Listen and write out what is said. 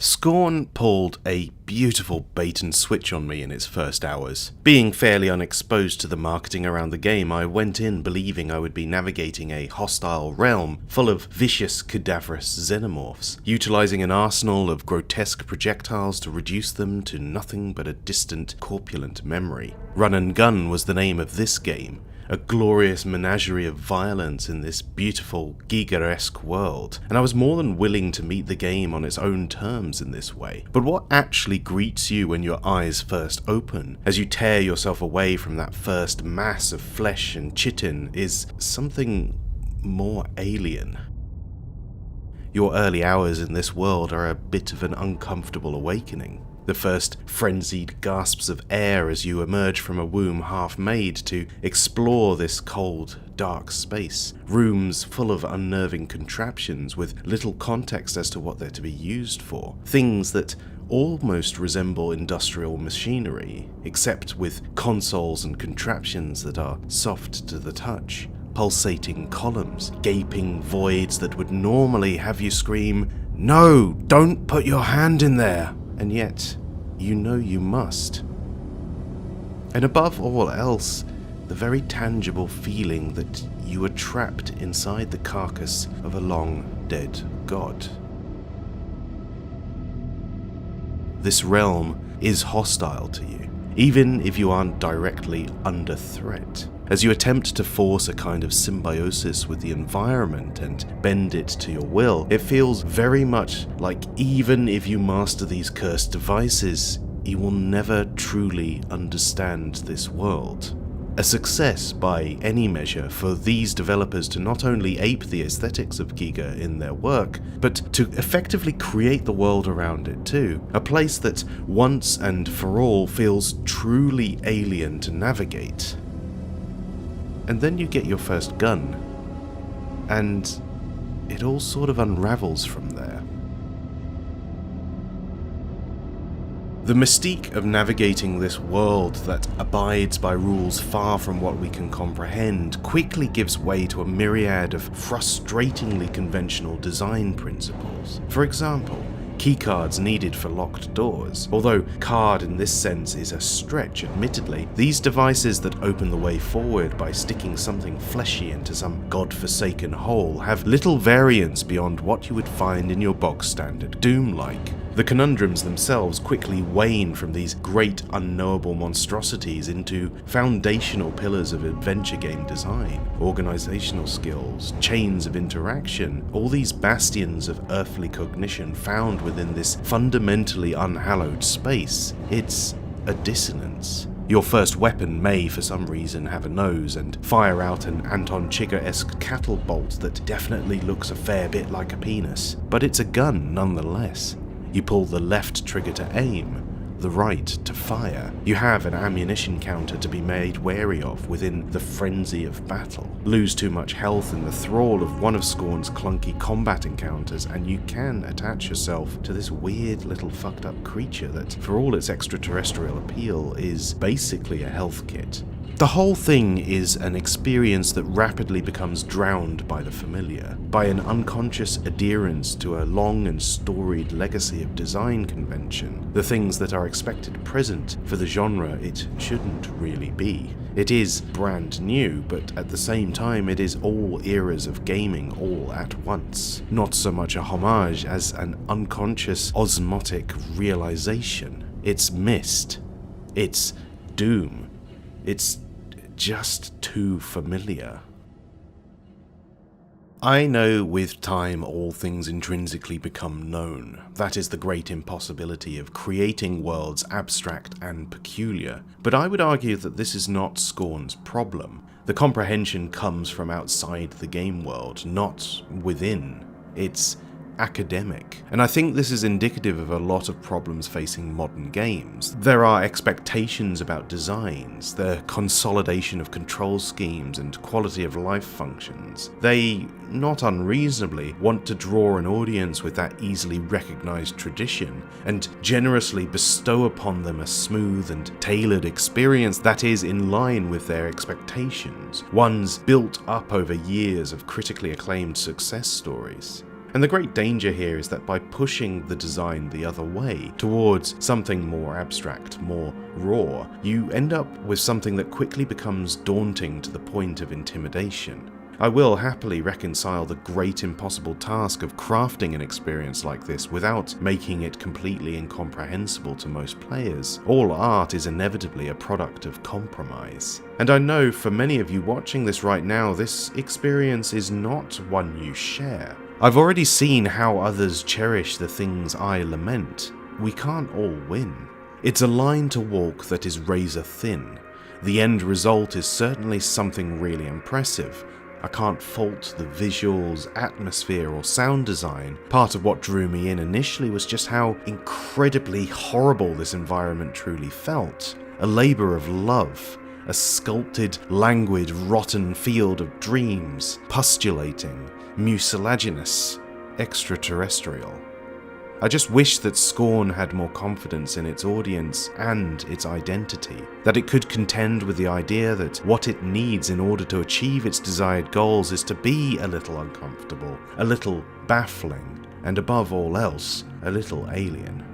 Scorn pulled a beautiful bait and switch on me in its first hours. Being fairly unexposed to the marketing around the game, I went in believing I would be navigating a hostile realm full of vicious, cadaverous xenomorphs, utilizing an arsenal of grotesque projectiles to reduce them to nothing but a distant, corpulent memory. Run and Gun was the name of this game, a glorious menagerie of violence in this beautiful, Giga-esque world, and I was more than willing to meet the game on its own terms in this way. But what actually greets you when your eyes first open, as you tear yourself away from that first mass of flesh and chitin, is something more alien. Your early hours in this world are a bit of an uncomfortable awakening. The first frenzied gasps of air as you emerge from a womb half-made to explore this cold, dark space. Rooms full of unnerving contraptions with little context as to what they're to be used for. Things that almost resemble industrial machinery, except with consoles and contraptions that are soft to the touch. Pulsating columns, gaping voids that would normally have you scream, "No, don't put your hand in there!" And yet, you know you must. And above all else, the very tangible feeling that you are trapped inside the carcass of a long-dead god. This realm is hostile to you, even if you aren't directly under threat. As you attempt to force a kind of symbiosis with the environment and bend it to your will, it feels very much like even if you master these cursed devices, you will never truly understand this world. A success by any measure for these developers to not only ape the aesthetics of Giga in their work, but to effectively create the world around it too. A place that once and for all feels truly alien to navigate. And then you get your first gun, and it all sort of unravels from there. The mystique of navigating this world that abides by rules far from what we can comprehend quickly gives way to a myriad of frustratingly conventional design principles. For example, keycards needed for locked doors. Although card in this sense is a stretch, admittedly, these devices that open the way forward by sticking something fleshy into some godforsaken hole have little variance beyond what you would find in your bog-standard Doom-like. The conundrums themselves quickly wane from these great unknowable monstrosities into foundational pillars of adventure game design, organizational skills, chains of interaction, all these bastions of earthly cognition found within this fundamentally unhallowed space. It's a dissonance. Your first weapon may, for some reason, have a nose and fire out an Anton Chigurh-esque cattle bolt that definitely looks a fair bit like a penis, but it's a gun nonetheless. You pull the left trigger to aim, the right to fire. You have an ammunition counter to be made wary of within the frenzy of battle. Lose too much health in the thrall of one of Scorn's clunky combat encounters, and you can attach yourself to this weird little fucked up creature that, for all its extraterrestrial appeal, is basically a health kit. The whole thing is an experience that rapidly becomes drowned by the familiar, by an unconscious adherence to a long and storied legacy of design convention, the things that are expected present for the genre it shouldn't really be. It is brand new, but at the same time it is all eras of gaming all at once. Not so much a homage as an unconscious osmotic realization. It's Myst. It's Doom. It's just too familiar. I know with time all things intrinsically become known. That is the great impossibility of creating worlds abstract and peculiar. But I would argue that this is not Scorn's problem. The comprehension comes from outside the game world, not within. It's academic. And I think this is indicative of a lot of problems facing modern games. There are expectations about designs, the consolidation of control schemes and quality of life functions. They, not unreasonably, want to draw an audience with that easily recognized tradition and generously bestow upon them a smooth and tailored experience that is in line with their expectations, ones built up over years of critically acclaimed success stories. And the great danger here is that by pushing the design the other way, towards something more abstract, more raw, you end up with something that quickly becomes daunting to the point of intimidation. I will happily reconcile the great impossible task of crafting an experience like this without making it completely incomprehensible to most players. All art is inevitably a product of compromise. And I know for many of you watching this right now, this experience is not one you share. I've already seen how others cherish the things I lament. We can't all win. It's a line to walk that is razor thin. The end result is certainly something really impressive. I can't fault the visuals, atmosphere, or sound design. Part of what drew me in initially was just how incredibly horrible this environment truly felt. A labour of love, a sculpted, languid, rotten field of dreams, pustulating, mucilaginous, extraterrestrial. I just wish that Scorn had more confidence in its audience and its identity, that it could contend with the idea that what it needs in order to achieve its desired goals is to be a little uncomfortable, a little baffling, and above all else, a little alien.